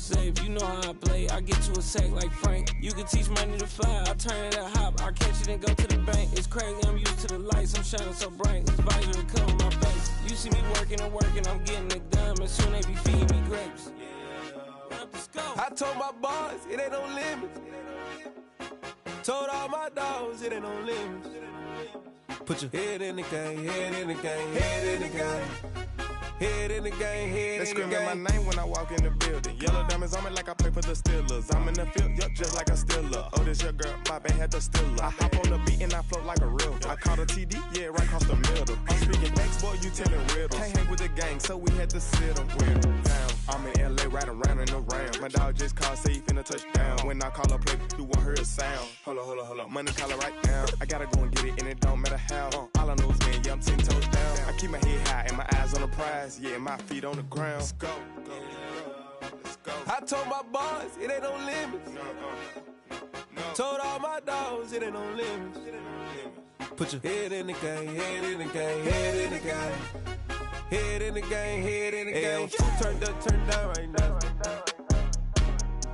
safe. You know how I play. I get to a sack like Frank. You can teach money to fly. I turn it a hop. I catch it and go to the bank. It's crazy. I'm used to the lights. I'm shining so bright. This visor will cover my face. You see me working and working. I'm getting it done. And soon they be feeding me grapes. I told my boys it ain't no limits. Told all my dogs it ain't no limits. Put your head in the game, head in the game, head in the game. Head in the game, head they in the game. They screaming my name when I walk in the building. Yellow diamonds on me like I play for the Steelers. I'm in the field, yup, just like a Steeler. Oh, this your girl, my band had the Steeler. I hop on the beat and I float like a real. I caught a TD, yeah, right across the middle. I'm speaking facts, boy, you telling riddles. Can't hang with the gang, so we had to sit them with them down. I'm in LA, riding round and around. My dog just called, say he finna touch down. When I call a play, you won't hear a sound. Hold up, money caller right now. I gotta go and get it, and it don't matter how. All I know is, man, yeah, I'm 10 toes down. I keep my head high and my eyes on the prize. Yeah, my feet on the ground. Let's go. I told my boys it ain't no limits. Told all my dogs it ain't no limits. Put your head in the game, head in the game, head in the game. Head in the game, head in the game. Two turned up, turned down right now.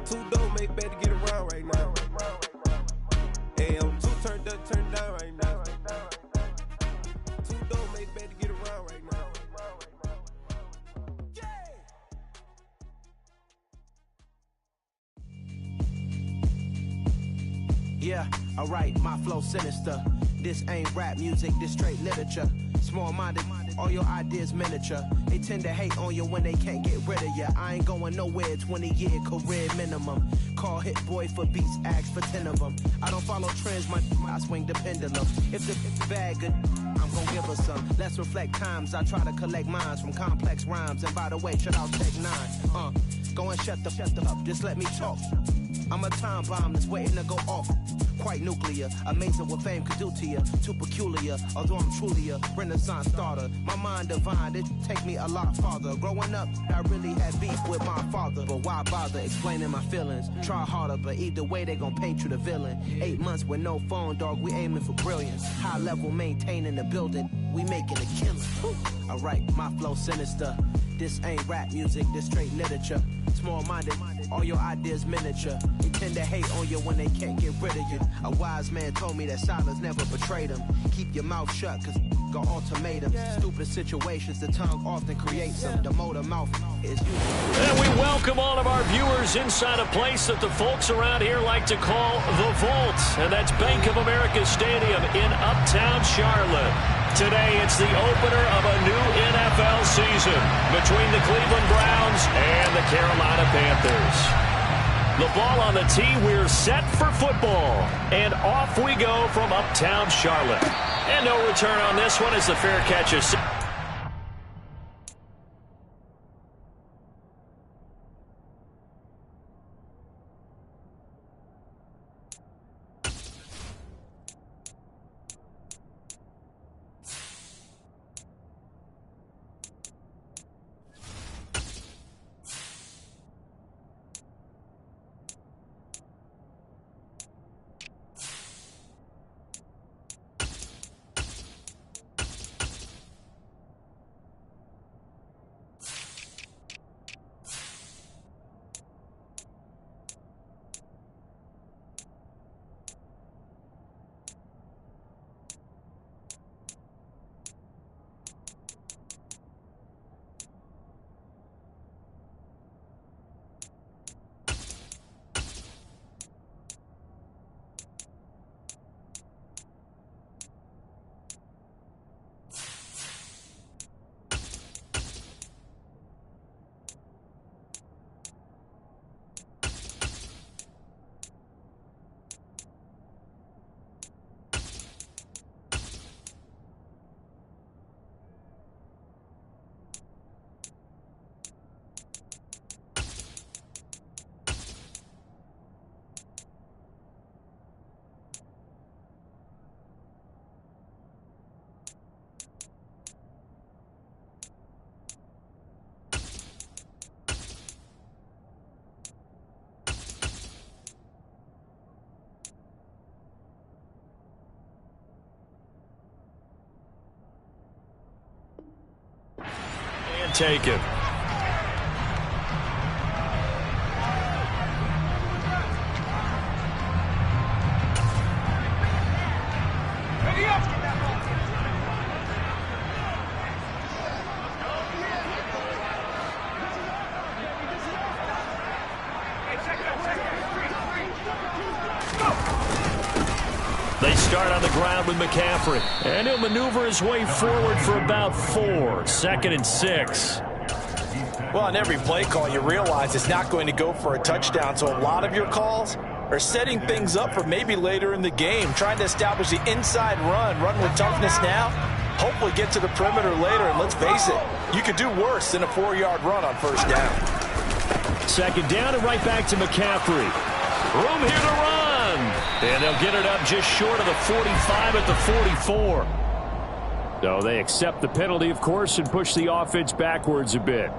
Two don't make bad to get around right now. Hey, I'm two turned up, turned down right now. Two don't make bad to get around right now. Yeah, alright, my flow sinister. This ain't rap music, this straight literature. Small-minded, all your ideas miniature. They tend to hate on you when they can't get rid of you. I ain't going nowhere, 20-year career minimum. Call Hit Boy for beats, ask for 10 of them. I don't follow trends, I swing the pendulum. If the bad good, I'm gon' give her some. Let's reflect times, I try to collect minds from complex rhymes. And by the way, shut out Tech 9. Go and shut the up, just let me talk. I'm a time bomb that's waiting to go off. Quite nuclear, amazing what fame could do to you. Too peculiar, although I'm truly a renaissance starter. My mind divine, it take me a lot farther. Growing up, I really had beef with my father. But why bother explaining my feelings? Try harder, but either way they gon' paint you the villain. 8 months with no phone, dog, we aiming for brilliance. High level maintaining the building, we making a killing. Alright, my flow sinister. This ain't rap music, this straight literature. Small-minded, all your ideas miniature. They tend to hate on you when they can't get rid of you. A wise man told me that silence never betrayed him. Keep your mouth shut, cause got ultimatums. Stupid situations, the tongue often creates them. The motor mouth is usually. And we welcome all of our viewers inside a place that the folks around here like to call the Vault. And that's Bank of America Stadium in Uptown Charlotte. Today, it's the opener of a new NFL season between the Cleveland Browns and the Carolina Panthers. The ball on the tee, we're set for football. And off we go from Uptown Charlotte. And no return on this one as the fair catch is... Taken. start on the ground with McCaffrey. And he'll maneuver his way forward for about 4. 2nd and 6. Well, on every play call, you realize it's not going to go for a touchdown. So a lot of your calls are setting things up for maybe later in the game, trying to establish the inside run with toughness now, hopefully get to the perimeter later. And let's face it, you could do worse than a 4-yard run on first down. 2nd down and right back to McCaffrey. Room here to run. And they'll get it up just short of the 45 at the 44. So they accept the penalty, of course, and push the offense backwards a bit.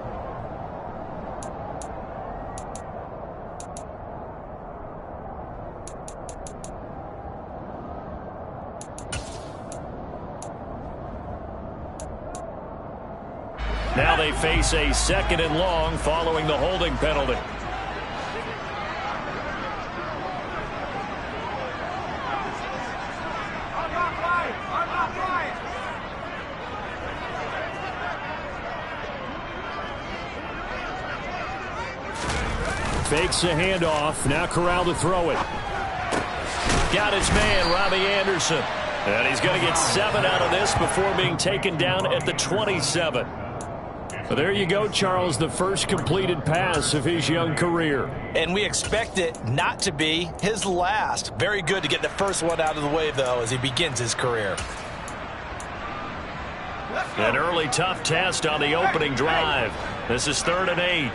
Now they face a 2nd and long following the holding penalty. Fakes a handoff. Now Corral to throw it. Got his man, Robbie Anderson. And he's going to get 7 out of this before being taken down at the 27. Well, there you go, Charles, the first completed pass of his young career. And we expect it not to be his last. Very good to get the first one out of the way, though, as he begins his career. An early tough test on the opening drive. This is 3rd and 8.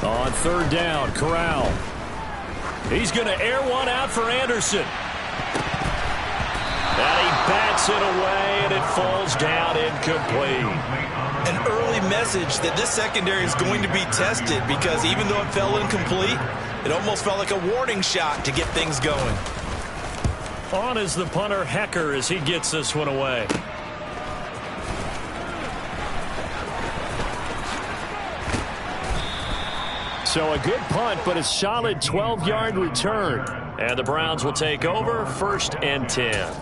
On 3rd down, Corral. He's going to air one out for Anderson. And he bats it away, and it falls down incomplete. An early message that this secondary is going to be tested, because even though it fell incomplete, it almost felt like a warning shot to get things going. On is the punter, Hecker, as he gets this one away. So a good punt, but a solid 12-yard return. And the Browns will take over 1st and 10.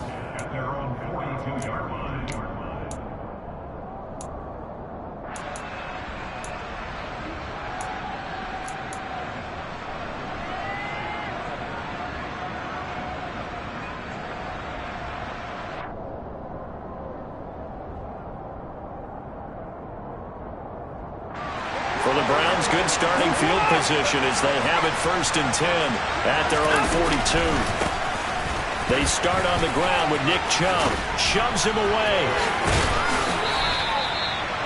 For the Browns, good starting field position as they have it 1st and 10 at their own 42. They start on the ground with Nick Chubb. Shoves him away.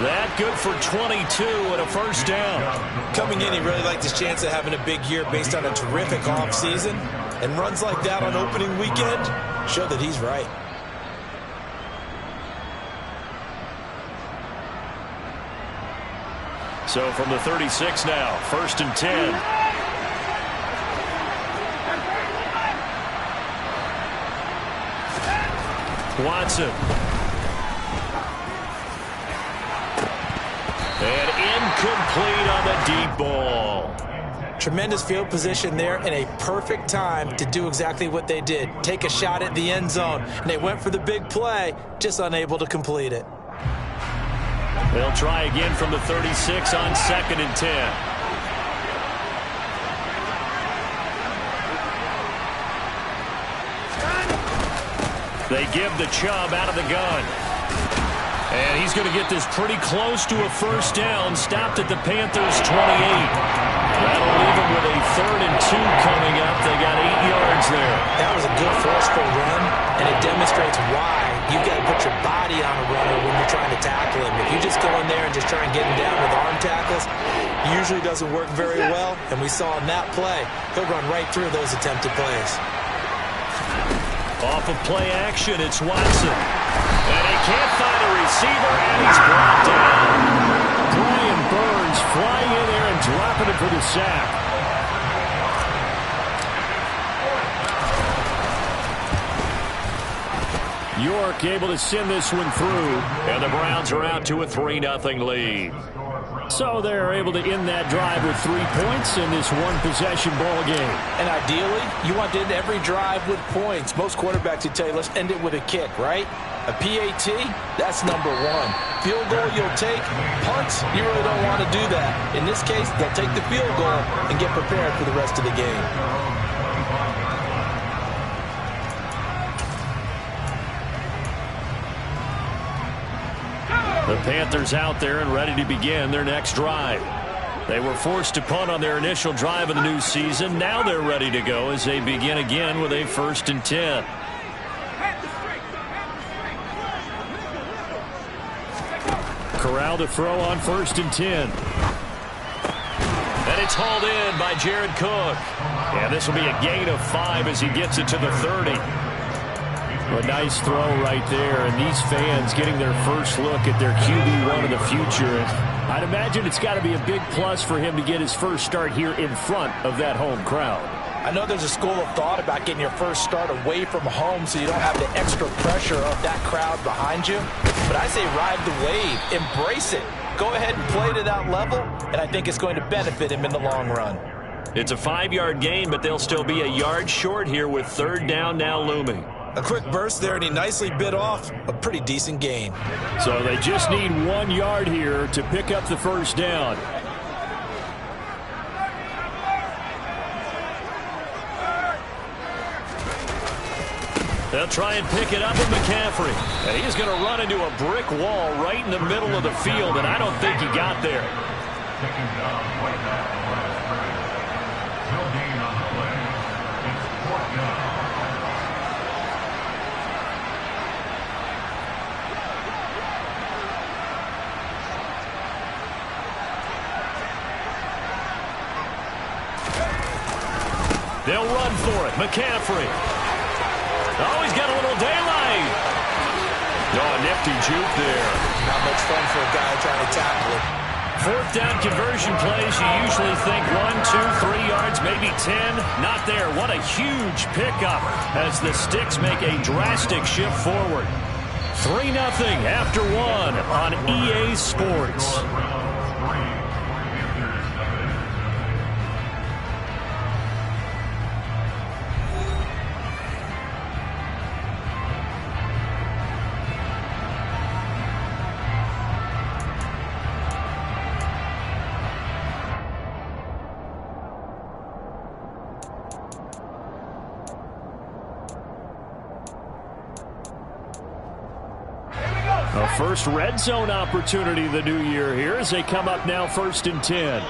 That good for 22 and a 1st down. Coming in, he really liked his chance of having a big year based on a terrific offseason. And runs like that on opening weekend show that he's right. So from the 36 now, 1st and 10. Watson. And incomplete on the deep ball. Tremendous field position there and a perfect time to do exactly what they did. Take a shot at the end zone. And they went for the big play, just unable to complete it. They'll try again from the 36 on 2nd and 10. They give the Chubb out of the gun. And he's going to get this pretty close to a 1st down. Stopped at the Panthers' 28. That'll leave them with a 3rd and 2 coming up. They got 8 yards there. That was a good forceful run, and it demonstrates why you've got to put your body on a runner when you're trying to tackle him. If you just go in there and just try and get him down with arm tackles, it usually doesn't work very well. And we saw in that play, he'll run right through those attempted plays. Off of play action, it's Watson. And he can't find a receiver, and he's brought down. Brian Burns flying in there and dropping it for the sack. York able to send this one through, and the Browns are out to a 3-0 lead. So they're able to end that drive with 3 points in this one-possession ball game. And ideally, you want to end every drive with points. Most quarterbacks would tell you, let's end it with a kick, right? A PAT, that's number one. Field goal you'll take. Punts, you really don't want to do that. In this case, they'll take the field goal and get prepared for the rest of the game. The Panthers out there and ready to begin their next drive. They were forced to punt on their initial drive of the new season. Now they're ready to go as they begin again with a 1st and 10. Corral to throw on 1st and 10. And it's hauled in by Jared Cook. And this will be a gain of 5 as he gets it to the 30. A nice throw right there, and these fans getting their first look at their QB1 of the future. And I'd imagine it's got to be a big plus for him to get his first start here in front of that home crowd. I know there's a school of thought about getting your first start away from home so you don't have the extra pressure of that crowd behind you. But I say ride the wave. Embrace it. Go ahead and play to that level, and I think it's going to benefit him in the long run. It's a 5-yard gain, but they'll still be a yard short here with 3rd down now looming. A quick burst there, and he nicely bit off a pretty decent gain. So they just need 1 yard here to pick up the first down. They'll try and pick it up with McCaffrey. And he's going to run into a brick wall right in the middle of the field, and I don't think he got there. They'll run for it. McCaffrey. Oh, he's got a little daylight. Oh, nifty juke there. Not much fun for a guy trying to tackle it. 4th down conversion plays, you usually think 1, 2, 3 yards, maybe 10. Not there. What a huge pickup as the Sticks make a drastic shift forward. 3-0 after 1 on EA Sports. A first red zone opportunity the new year here as they come up now 1st and 10.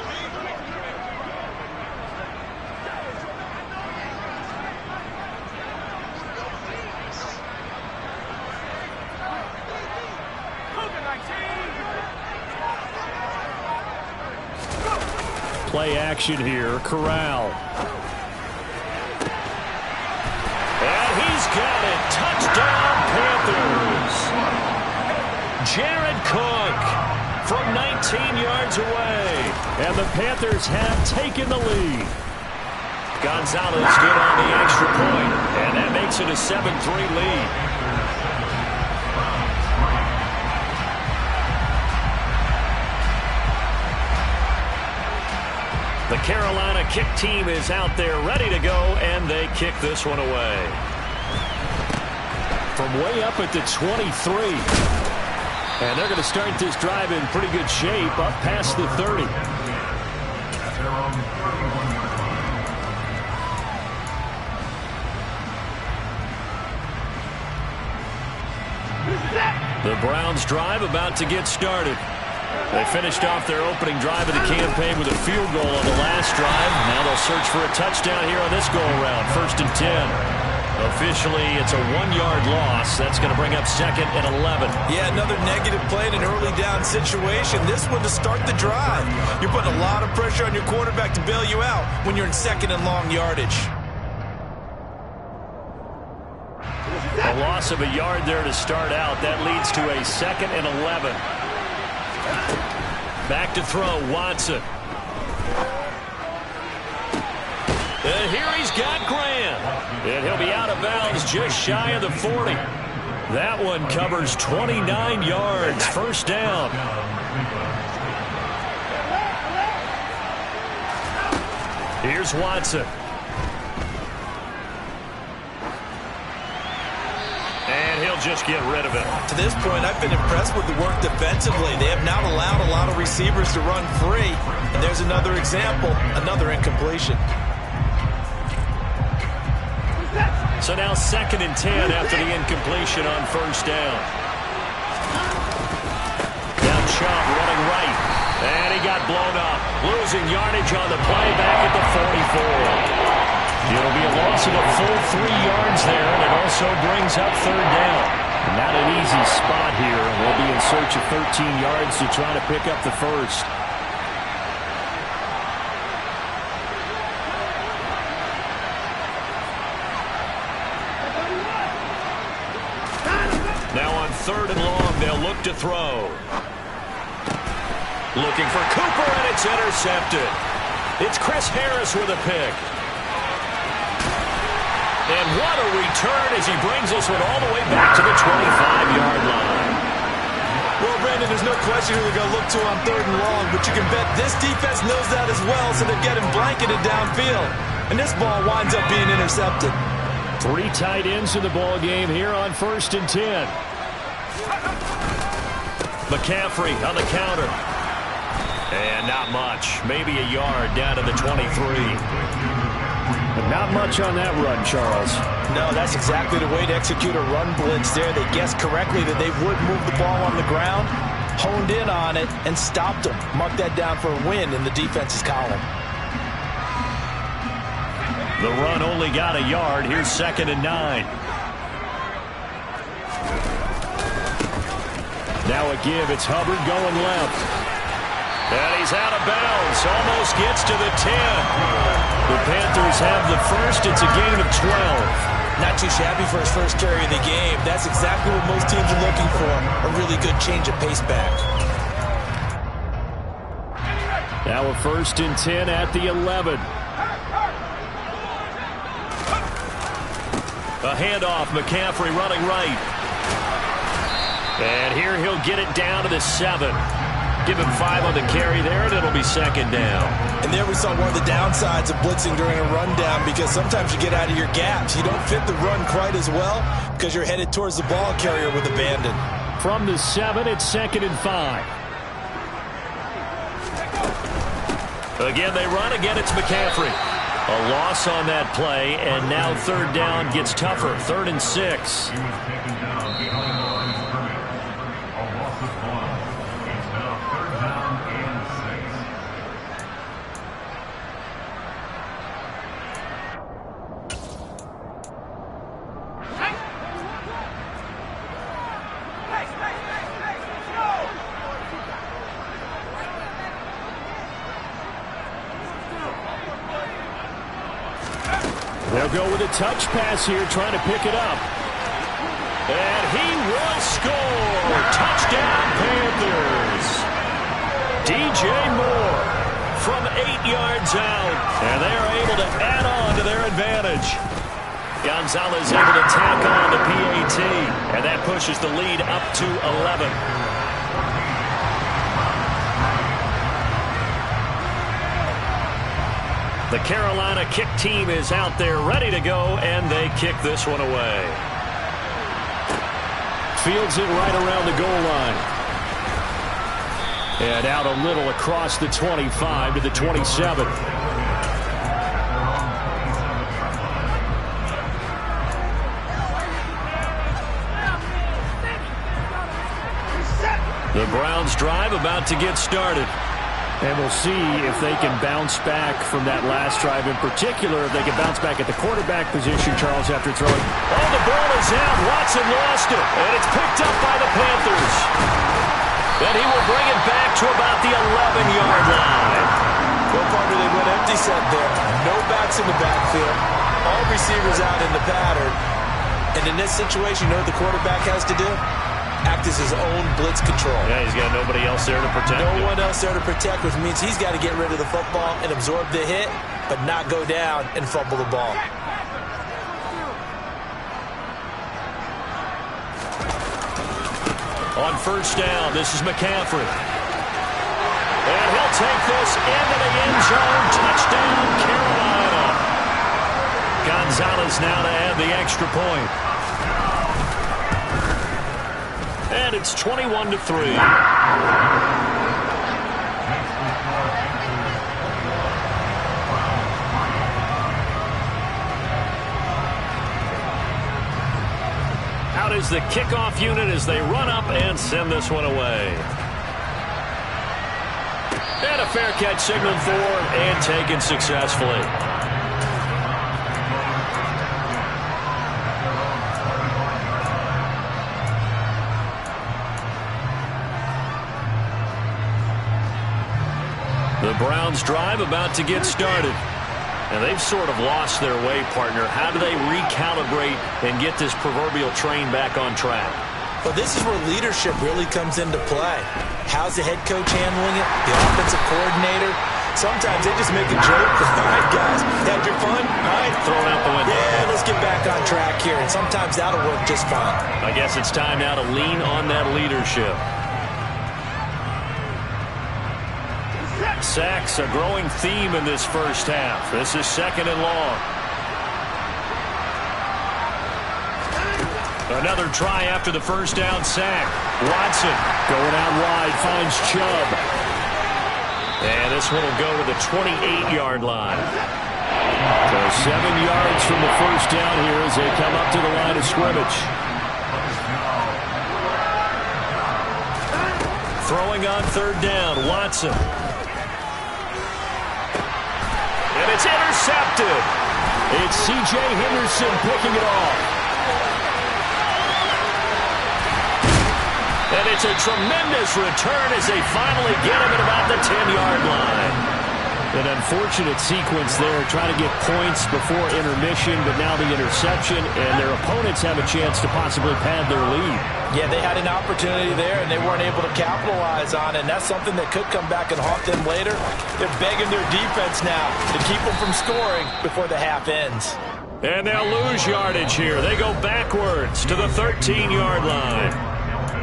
Play action here, Corral. And he's got it. Touchdown, Panthers. Jared Cook from 19 yards away. And the Panthers have taken the lead. Gonzalez good on the extra point, and that makes it a 7-3 lead. The Carolina kick team is out there ready to go, and they kick this one away. From way up at the 23. And they're going to start this drive in pretty good shape up past the 30. The Browns drive about to get started. They finished off their opening drive of the campaign with a field goal on the last drive. Now they'll search for a touchdown here on this go-around. 1st and 10. Officially, it's a 1-yard loss. That's going to bring up 2nd and 11. Yeah, another negative play in an early down situation. This one to start the drive. You're putting a lot of pressure on your quarterback to bail you out when you're in 2nd and long yardage. A loss of a yard there to start out. That leads to a 2nd and 11. Back to throw, Watson. And here he's got Graham. And he'll be out of bounds just shy of the 40. That one covers 29 yards. 1st down. Here's Watson. And he'll just get rid of it. To this point, I've been impressed with the work defensively. They have not allowed a lot of receivers to run free. And there's another example, another incompletion. So now 2nd and 10 after the incompletion on first down. Now Chubb running right. And he got blown up. Losing yardage on the play back at the 44. It'll be a loss of a full 3 yards there, and it also brings up 3rd down. Not an easy spot here. We'll be in search of 13 yards to try to pick up the first. Now on 3rd and long, they'll look to throw. Looking for Cooper, and it's intercepted. It's Chris Harris with a pick. And what a return as he brings this one all the way back to the 25-yard line. Well, Brandon, there's no question who they're going to look to on 3rd and long, but you can bet this defense knows that as well, so they're getting blanketed downfield. And this ball winds up being intercepted. 3 tight ends in the ball game here on 1st and 10. McCaffrey on the counter. And not much. Maybe a yard down to the 23. But not much on that run, Charles. No, that's exactly the way to execute a run blitz there. They guessed correctly that they would move the ball on the ground, honed in on it, and stopped them. Mark that down for a win in the defense's column. The run only got a yard. Here's 2nd and 9. Now a give. It's Hubbard going left. And he's out of bounds. Almost gets to the 10. The Panthers have the first. It's a gain of 12. Not too shabby for his first carry of the game. That's exactly what most teams are looking for. A really good change of pace back. Now a 1st and 10 at the 11. A handoff. McCaffrey running right. And here he'll get it down to the 7. Give him 5 on the carry there, and it'll be 2nd down. And there we saw one of the downsides of blitzing during a rundown, because sometimes you get out of your gaps. You don't fit the run quite as well because you're headed towards the ball carrier with abandon. From the 7, it's 2nd and 5. Again, they run. Again, it's McCaffrey. A loss on that play, and now 3rd down gets tougher. 3rd and 6. They'll go with a touch pass here, trying to pick it up. And he will score! Touchdown, Panthers! DJ Moore from 8 yards out. And they are able to add on to their advantage. Gonzalez able to tack on the PAT. And that pushes the lead up to 11. The Carolina kick team is out there ready to go, and they kick this one away. Fields it right around the goal line. And out a little across the 25 to the 27. The Browns drive about to get started. And we'll see if they can bounce back from that last drive. In particular, if they can bounce back at the quarterback position, Charles, after throwing. Oh, the ball is out. Watson lost it. And it's picked up by the Panthers. And he will bring it back to about the 11-yard line. Well, partner, they went empty set there. No backs in the backfield. All receivers out in the pattern. And in this situation, you know what the quarterback has to do? Act as his own blitz control. Yeah, he's got nobody else there to protect him. No one else there to protect, which means he's got to get rid of the football and absorb the hit, but not go down and fumble the ball. On first down, this is McCaffrey. And he'll take this into the end zone. Touchdown, Carolina. Gonzalez now to add the extra point. And it's 21-3. Out is the kickoff unit as they run up and send this one away. And a fair catch signaled for and taken successfully. The Browns drive about to get started. And they've sort of lost their way, partner. How do they recalibrate and get this proverbial train back on track? Well, this is where leadership really comes into play. How's the head coach handling it? The offensive coordinator? Sometimes they just make a joke. All right, guys, had your fun? All right. Throw it out the window. Yeah, let's get back on track here. And sometimes that'll work just fine. I guess it's time now to lean on that leadership. Sacks, a growing theme in this first half. This is 2nd and long. Another try after the first down sack. Watson going out wide, finds Chubb. And this one will go to the 28-yard line. So 7 yards from the first down here as they come up to the line of scrimmage. Throwing on 3rd down, Watson. And it's intercepted. It's C.J. Henderson picking it off. And it's a tremendous return as they finally get him at about the 10-yard line. An unfortunate sequence there, trying to get points before intermission, but now the interception, and their opponents have a chance to possibly pad their lead. Yeah, they had an opportunity there, and they weren't able to capitalize on it, and that's something that could come back and haunt them later. They're begging their defense now to keep them from scoring before the half ends. And they'll lose yardage here. They go backwards to the 13-yard line.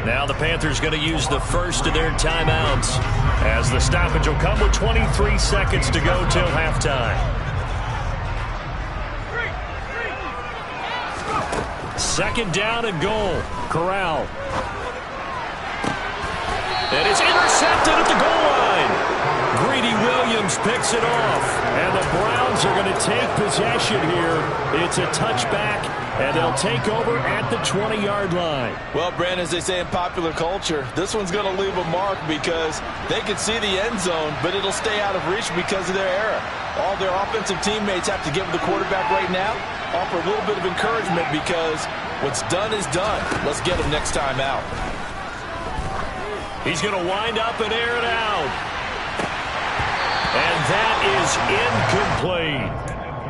Now the Panthers going to use the first of their timeouts as the stoppage will come with 23 seconds to go till halftime. 2nd down and goal. Corral. And it's intercepted at the goal line. Greedy Williams picks it off. And the Browns are going to take possession here. It's a touchback, and they'll take over at the 20-yard line. Well, Brandon, as they say in popular culture, this one's going to leave a mark because they can see the end zone, but it'll stay out of reach because of their error. All their offensive teammates have to give the quarterback right now, offer a little bit of encouragement because what's done is done. Let's get him next time out. He's going to wind up and air it out. And that is incomplete.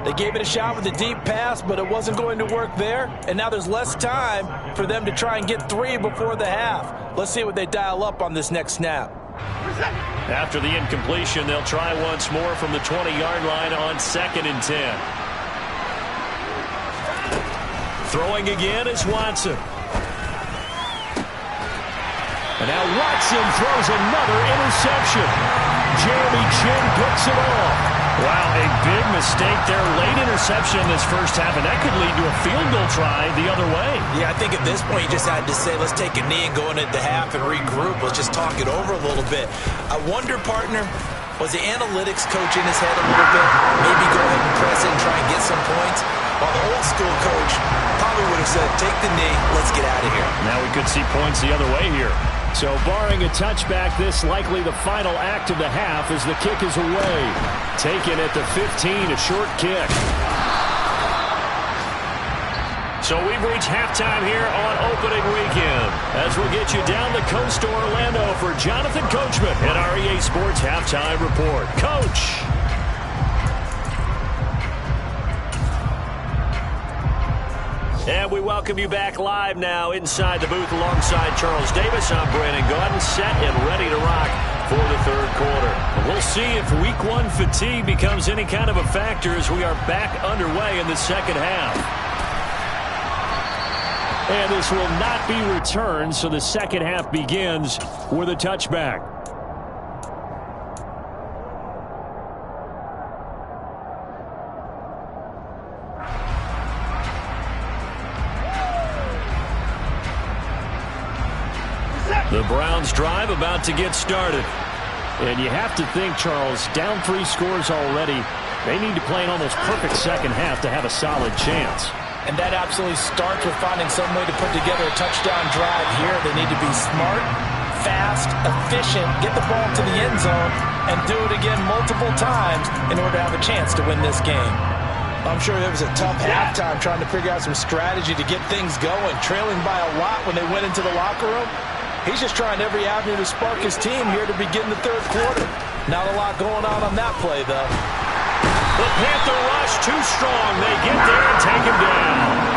They gave it a shot with a deep pass, but it wasn't going to work there. And now there's less time for them to try and get 3 before the half. Let's see what they dial up on this next snap. After the incompletion, they'll try once more from the 20-yard line on 2nd and 10. Throwing again is Watson. And now Watson throws another interception. Jeremy Chinn picks it off. Wow, a big mistake there. Late interception in this first half, and that could lead to a field goal try the other way. Yeah, I think at this point you just had to say, let's take a knee and go into the half and regroup. Let's just talk it over a little bit. I wonder, partner, was the analytics coach in his head a little bit? Maybe go ahead and press it and try and get some points? While the old school coach probably would have said, take the knee, let's get out of here. Now we could see points the other way here. So barring a touchback, this likely the final act of the half as the kick is away. Taken at the 15, a short kick. So we've reached halftime here on opening weekend. As we'll get you down the coast to Orlando for Jonathan Coachman at our EA Sports Halftime Report. Coach! And we welcome you back live now inside the booth alongside Charles Davis. I'm Brandon Gaudin, set and ready to rock for the third quarter. We'll see if week 1 fatigue becomes any kind of a factor as we are back underway in the second half. And this will not be returned, so the second half begins with a touchback. The Browns drive about to get started. And you have to think, Charles, down 3 scores already. They need to play an almost perfect second half to have a solid chance. And that absolutely starts with finding some way to put together a touchdown drive here. They need to be smart, fast, efficient, get the ball to the end zone, and do it again multiple times in order to have a chance to win this game. I'm sure it was a tough halftime trying to figure out some strategy to get things going, trailing by a lot when they went into the locker room. He's just trying every avenue to spark his team here to begin the third quarter. Not a lot going on that play, though. The Panther rush too strong. They get there and take him down.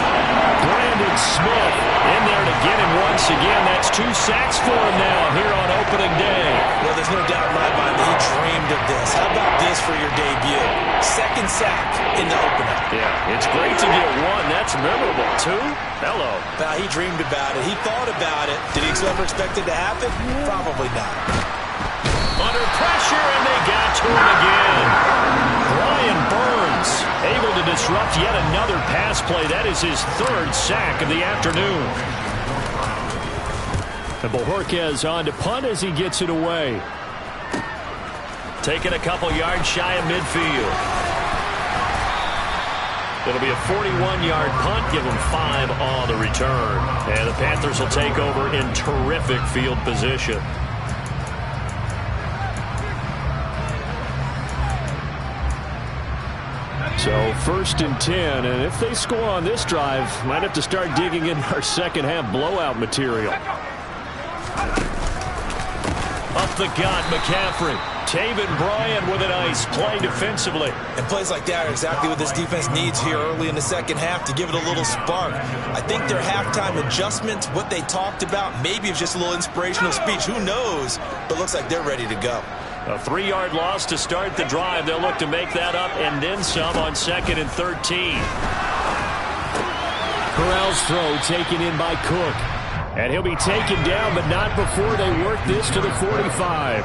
Brandon Smith in there to get him once again. That's 2 sacks for him now here on opening day. Well, there's no doubt in my mind that he dreamed of this. How about this for your debut? 2nd sack in the opener. Yeah, it's great to get 1. That's memorable. 2? Hello. Now, he dreamed about it. He thought about it. Did he ever expect it to happen? Probably not. Under pressure, and they got to him again. Brian Burns able to disrupt yet another pass play. That is his 3rd sack of the afternoon. And Bojorquez on to punt as he gets it away. Taking a couple yards shy of midfield. It'll be a 41-yard punt. Give them 5 on the return. And the Panthers will take over in terrific field position. So 1st and 10, and if they score on this drive, might have to start digging in our second half blowout material. Up the gut, McCaffrey. Taven Bryan with a nice play defensively. And plays like that are exactly what this defense needs here early in the second half to give it a little spark. I think their halftime adjustments, what they talked about, maybe it's just a little inspirational speech. Who knows? But looks like they're ready to go. A 3-yard loss to start the drive. They'll look to make that up and then some on 2nd and 13. Corral's throw taken in by Cook. And he'll be taken down, but not before they work this to the 45.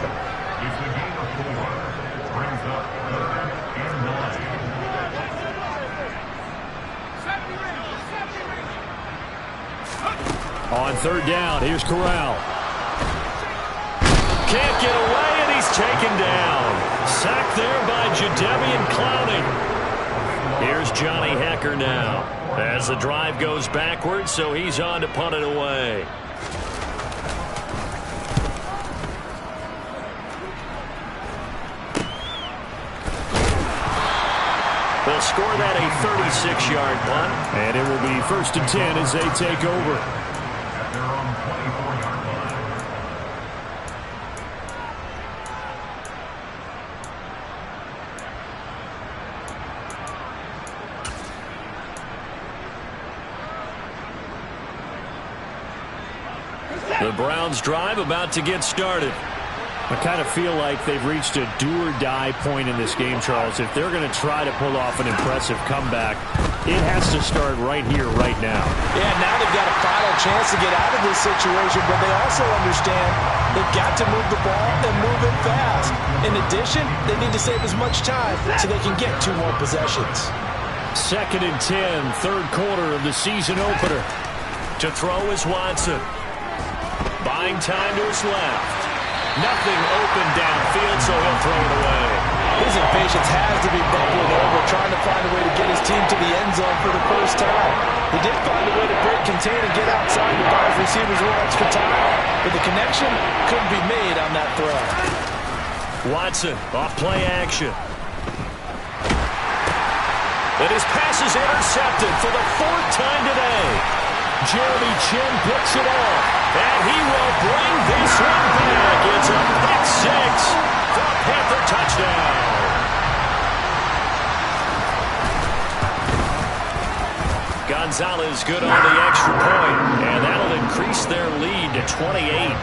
On 3rd down, here's Corral. Can't get away, and he's taken down. Sacked there by Jadeveon Clowney. Here's Johnny Hekker now as the drive goes backwards, so he's on to punt it away. They'll score that a 36-yard punt, and it will be 1st and 10 as they take over. The Browns drive about to get started. I kind of feel like they've reached a do-or-die point in this game, Charles. If they're going to try to pull off an impressive comeback, it has to start right here, right now. Yeah, now they've got a final chance to get out of this situation, but they also understand they've got to move the ball and move it fast. In addition, they need to save as much time so they can get 2 more possessions. 2nd and 10, 3rd quarter of the season opener. To throw is Watson. Buying time to his left. Nothing open downfield, so he'll throw it away. His impatience has to be bubbling over, trying to find a way to get his team to the end zone for the first time. He did find a way to break contain and get outside to buy his receivers a little extra time, but the connection couldn't be made on that throw. Watson, off play action. And his pass is intercepted for the 4th time today. Jeremy Chinn picks it off, and he will bring this one back. It's a pick 6 for a Panther touchdown. Gonzalez good on the extra point, and that'll increase their lead to 28.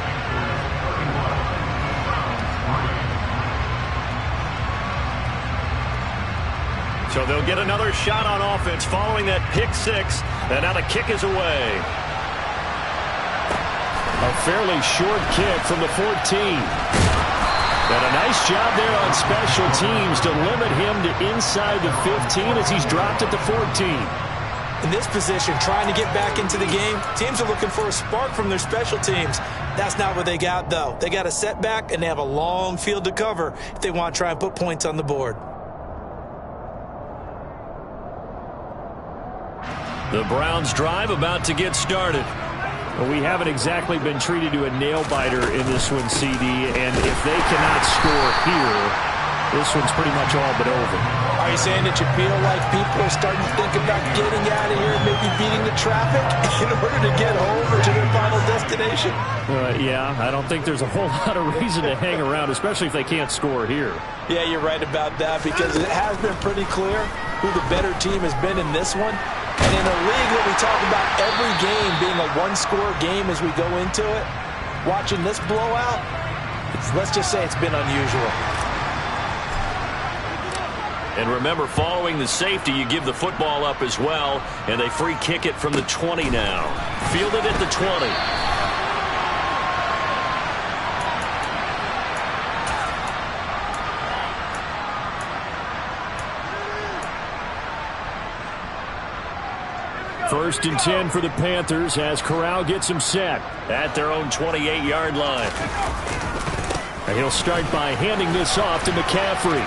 So they'll get another shot on offense following that pick 6. And now the kick is away. A fairly short kick from the 14. And a nice job there on special teams to limit him to inside the 15 as he's dropped at the 14. In this position, trying to get back into the game, teams are looking for a spark from their special teams. That's not what they got, though. They got a setback, and they have a long field to cover if they want to try and put points on the board. The Browns drive about to get started. Well, we haven't exactly been treated to a nail-biter in this one, CD, and if they cannot score here, this one's pretty much all but over. Are you saying that you feel like people are starting to think about getting out of here and maybe beating the traffic in order to get home or to their final destination? Yeah, I don't think there's a whole lot of reason to hang around, especially if they can't score here. Yeah, you're right about that, because it has been pretty clear who the better team has been in this one. And in a league that we talk about every game being a one-score game as we go into it, watching this blowout, let's just say it's been unusual. And remember, following the safety, you give the football up as well, and they free kick it from the 20 now. Fielded at the 20. First and 10 for the Panthers as Corral gets him set at their own 28-yard line. And he'll start by handing this off to McCaffrey.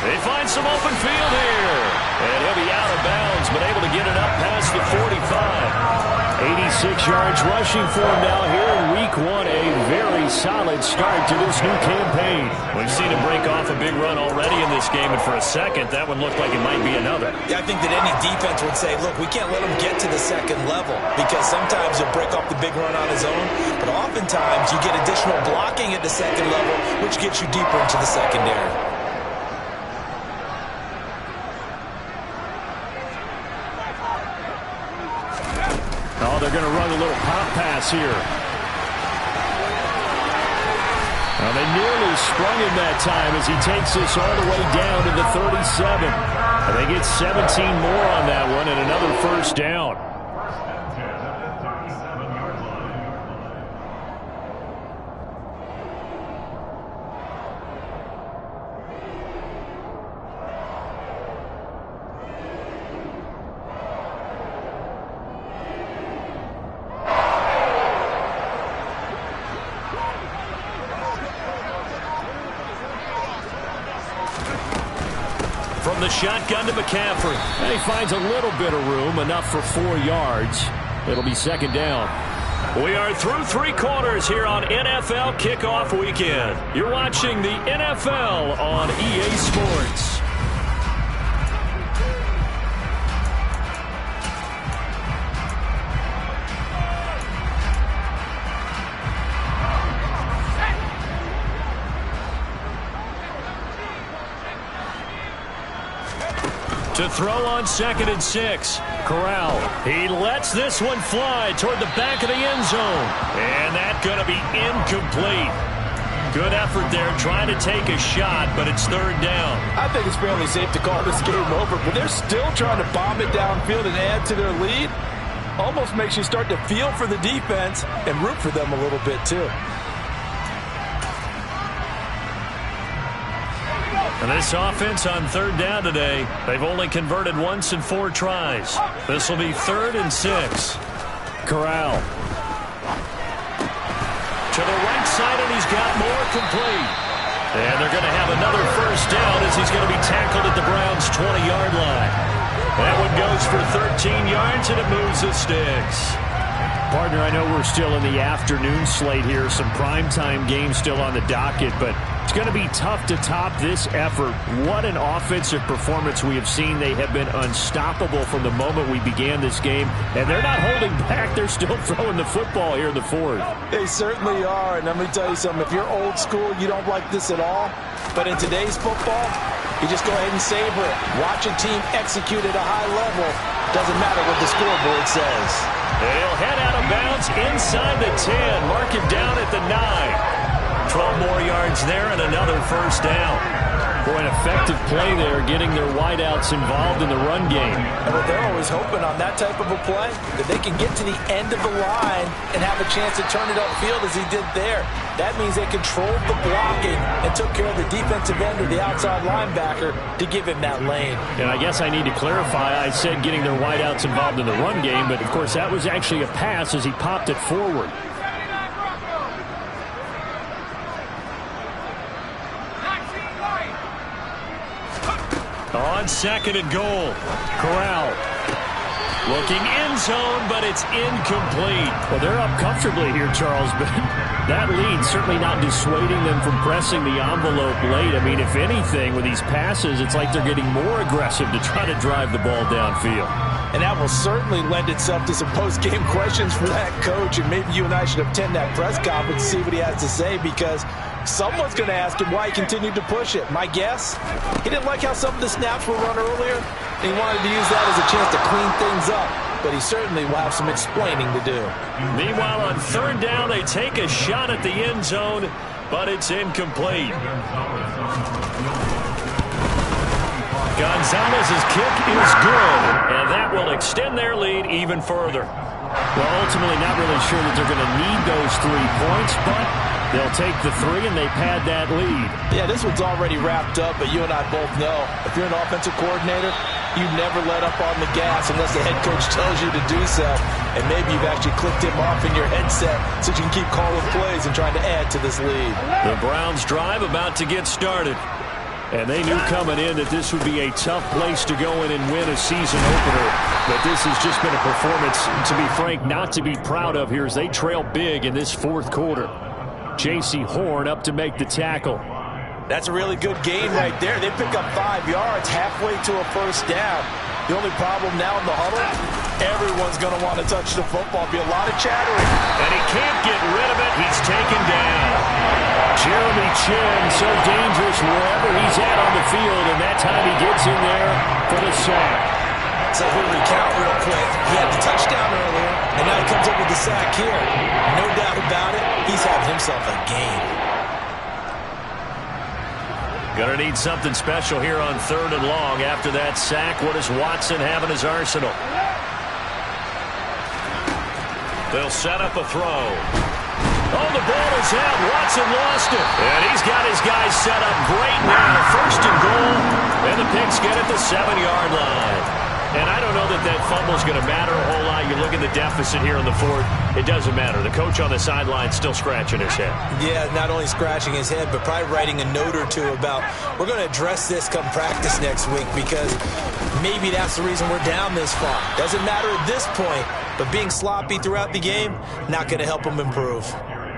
They find some open field here. And he'll be out of bounds, but able to get it up past the 45. 86 yards rushing for him now here in Week 1. A very solid start to this new campaign. We've seen him break off a big run already in this game, and for a second, that one looked like it might be another. Yeah, I think that any defense would say, look, we can't let him get to the second level, because sometimes he'll break off the big run on his own, but oftentimes you get additional blocking at the second level, which gets you deeper into the secondary. Oh, they're going to run a little pop pass here. Well, they nearly sprung him that time as he takes this all the way down to the 37. And they get 17 more on that one and another first down. From the shotgun to McCaffrey. And he finds a little bit of room, enough for 4 yards. It'll be second down. We are through 3 quarters here on NFL Kickoff Weekend. You're watching the NFL on EA Sports. To throw on 2nd and 6. Corral. He lets this one fly toward the back of the end zone. And that's going to be incomplete. Good effort there trying to take a shot, but it's 3rd down. I think it's fairly safe to call this game over, but they're still trying to bomb it downfield and add to their lead. Almost makes you start to feel for the defense and root for them a little bit too. And this offense on 3rd down today, they've only converted once in 4 tries. This will be 3rd and 6. Corral. To the right side, and he's got more complete. And they're going to have another first down as he's going to be tackled at the Browns' 20-yard line. That one goes for 13 yards, and it moves the sticks. Partner, I know we're still in the afternoon slate here, some primetime games still on the docket, but it's going to be tough to top this effort. What an offensive performance we have seen. They have been unstoppable from the moment we began this game, and they're not holding back. They're still throwing the football here in the 4th. They certainly are, and let me tell you something. If you're old school, you don't like this at all, but in today's football, you just go ahead and savor it. Watch a team execute at a high level. Doesn't matter what the scoreboard says. He'll head out of bounds inside the 10. Mark him down at the 9. 12 more yards there and another first down. Boy, an effective play there, getting their wideouts involved in the run game. And they're always hoping on that type of a play that they can get to the end of the line and have a chance to turn it upfield as he did there. That means they controlled the blocking and took care of the defensive end or the outside linebacker to give him that lane. And I guess I need to clarify, I said getting their wideouts involved in the run game, but of course that was actually a pass as he popped it forward. On second and goal, Corral looking end zone, but it's incomplete. Well, they're up comfortably here, Charles, but that lead certainly not dissuading them from pressing the envelope late. I mean, if anything, with these passes, it's like they're getting more aggressive to try to drive the ball downfield. And that will certainly lend itself to some post-game questions for that coach, and maybe you and I should attend that press conference to see what he has to say, because someone's going to ask him why he continued to push it. My guess, he didn't like how some of the snaps were run earlier, and he wanted to use that as a chance to clean things up, but he certainly will have some explaining to do. Meanwhile, on third down, they take a shot at the end zone, but it's incomplete. Gonzalez's kick is good, and that will extend their lead even further. Well, ultimately, not really sure that they're going to need those 3 points, but they'll take the 3 and they pad that lead. Yeah, this one's already wrapped up, but you and I both know if you're an offensive coordinator, you never let up on the gas unless the head coach tells you to do so. And maybe you've actually clicked him off in your headset so you can keep calling plays and trying to add to this lead. The Browns drive about to get started. And they knew coming in that this would be a tough place to go in and win a season opener. But this has just been a performance, to be frank, not to be proud of here as they trail big in this fourth quarter. J.C. Horn up to make the tackle. That's a really good gain right there. They pick up 5 yards halfway to a first down. The only problem now in the huddle, everyone's going to want to touch the football. Be a lot of chattering. And he can't get rid of it. He's taken down. Jeremy Chinn, so dangerous wherever he's at on the field, and that time he gets in there for the sack. So we'll recount real quick. He had the touchdown earlier, and now he comes up with the sack here. No doubt about it, he's having himself a game. Gonna need something special here on third and long. After that sack, what does Watson have in his arsenal? They'll set up a throw. Oh, the ball is out. Watson lost it. And he's got his guys set up great now. First and goal. And the Pigs get at the 7-yard line. And I don't know that that fumble is going to matter a whole lot. You look at the deficit here in the fourth. It doesn't matter. The coach on the sideline still scratching his head. Yeah, not only scratching his head, but probably writing a note or two about, we're going to address this come practice next week, because maybe that's the reason we're down this far. Doesn't matter at this point, but being sloppy throughout the game, not going to help him improve.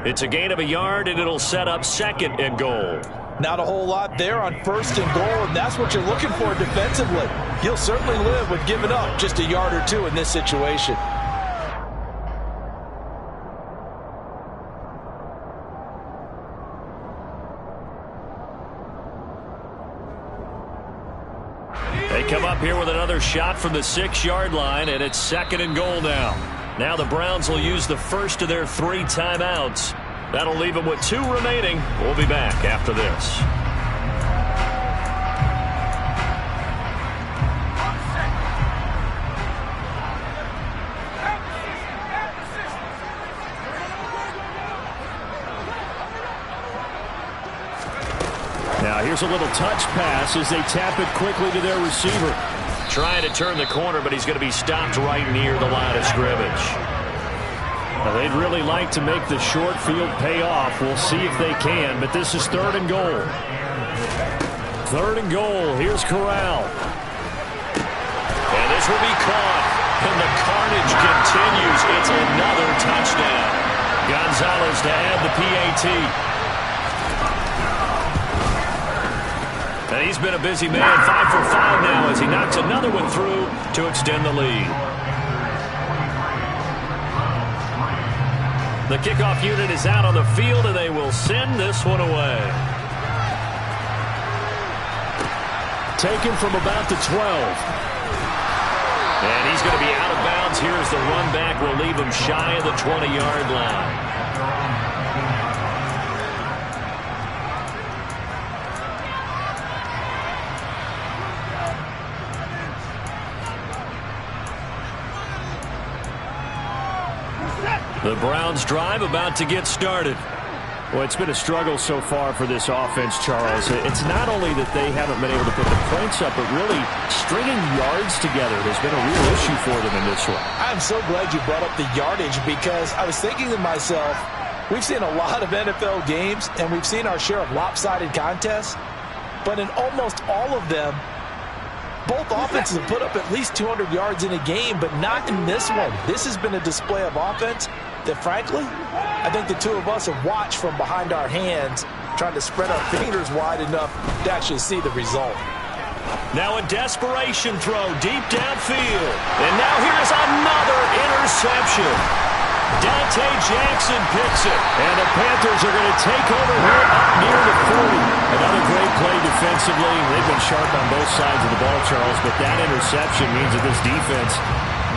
It's a gain of a yard, and it'll set up second and goal. Not a whole lot there on first and goal, and that's what you're looking for defensively. You'll certainly live with giving up just a yard or two in this situation. They come up here with another shot from the 6-yard line, and it's second and goal now. Now the Browns will use the first of their 3 timeouts. That'll leave them with 2 remaining. We'll be back after this. Now here's a little touch pass as they tap it quickly to their receiver. Trying to turn the corner, but he's going to be stopped right near the line of scrimmage. Now, they'd really like to make the short field pay off. We'll see if they can, but this is third and goal. Third and goal. Here's Corral. And this will be caught. And the carnage continues. It's another touchdown. Gonzalez to add the PAT. And he's been a busy man, 5 for 5 now as he knocks another one through to extend the lead. The kickoff unit is out on the field, and they will send this one away. Taken from about the 12. And he's going to be out of bounds. Here's the run back. Will leave him shy of the 20-yard line. The Browns drive about to get started. Well, it's been a struggle so far for this offense, Charles. It's not only that they haven't been able to put the points up, but really stringing yards together has been a real issue for them in this one. I'm so glad you brought up the yardage because I was thinking to myself, we've seen a lot of NFL games, and we've seen our share of lopsided contests, but in almost all of them, both offenses have put up at least 200 yards in a game, but not in this one. This has been a display of offense that, frankly, I think the two of us have watched from behind our hands, trying to spread our fingers wide enough to actually see the result. Now a desperation throw deep downfield. And now here's another interception. Dante Jackson picks it. And the Panthers are going to take over here up near the 40. Another great play defensively. They've been sharp on both sides of the ball, Charles, but that interception means that this defense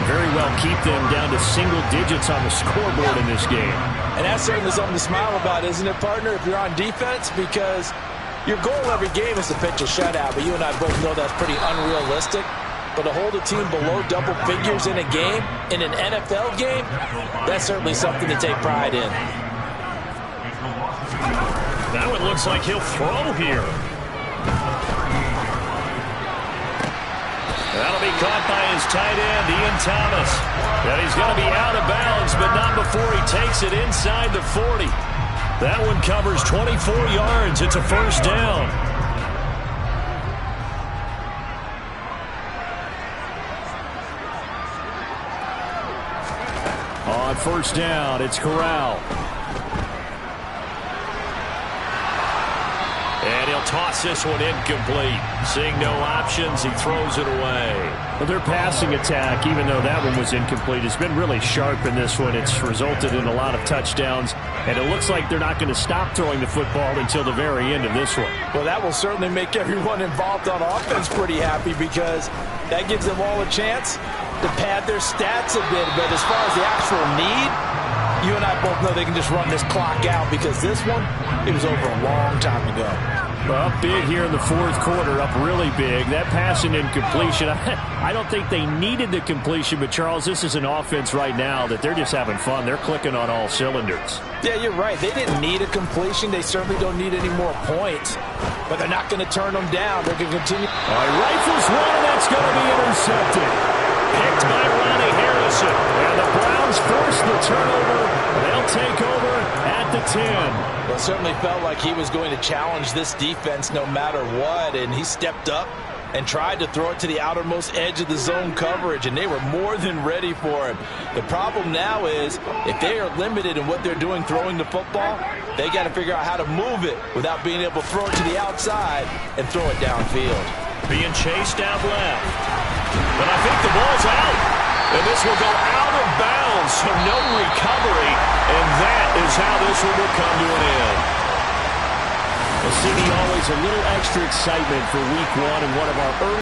very well keep them down to single digits on the scoreboard in this game. And that's certainly something to smile about, isn't it, partner, if you're on defense? Because your goal every game is to pitch a shutout, but you and I both know that's pretty unrealistic. But to hold a team below double figures in a game, in an NFL game, that's certainly something to take pride in. Now it looks like he'll throw here. That'll be caught by his tight end, Ian Thomas. And he's going to be out of bounds, but not before he takes it inside the 40. That one covers 24 yards. It's a first down. On first down, it's Corral. And he'll toss this one incomplete. Seeing no options, he throws it away. Well, their passing attack, even though that one was incomplete, has been really sharp in this one. It's resulted in a lot of touchdowns, and it looks like they're not going to stop throwing the football until the very end of this one. Well, that will certainly make everyone involved on offense pretty happy because that gives them all a chance to pad their stats a bit. But as far as the actual need, you and I both know they can just run this clock out because this one, it was over a long time ago. Well, up big here in the fourth quarter, up really big. That pass and incompletion, I don't think they needed the completion, but Charles, this is an offense right now that they're just having fun. They're clicking on all cylinders. Yeah, you're right. They didn't need a completion. They certainly don't need any more points, but they're not going to turn them down. They're going to continue. All right, rifles one, and that's going to be intercepted. Picked by Ronnie Harrison. And the Browns force the turnover. They'll take over at the 10. Well, it certainly felt like he was going to challenge this defense no matter what, and he stepped up and tried to throw it to the outermost edge of the zone coverage, and they were more than ready for him. The problem now is if they are limited in what they're doing throwing the football, they got to figure out how to move it without being able to throw it to the outside and throw it downfield. Being chased out left. But I think the ball's out. And this will go out of bounds, so no recovery. And that is how this one will come to an end. Well, City, always a little extra excitement for week one and one of our early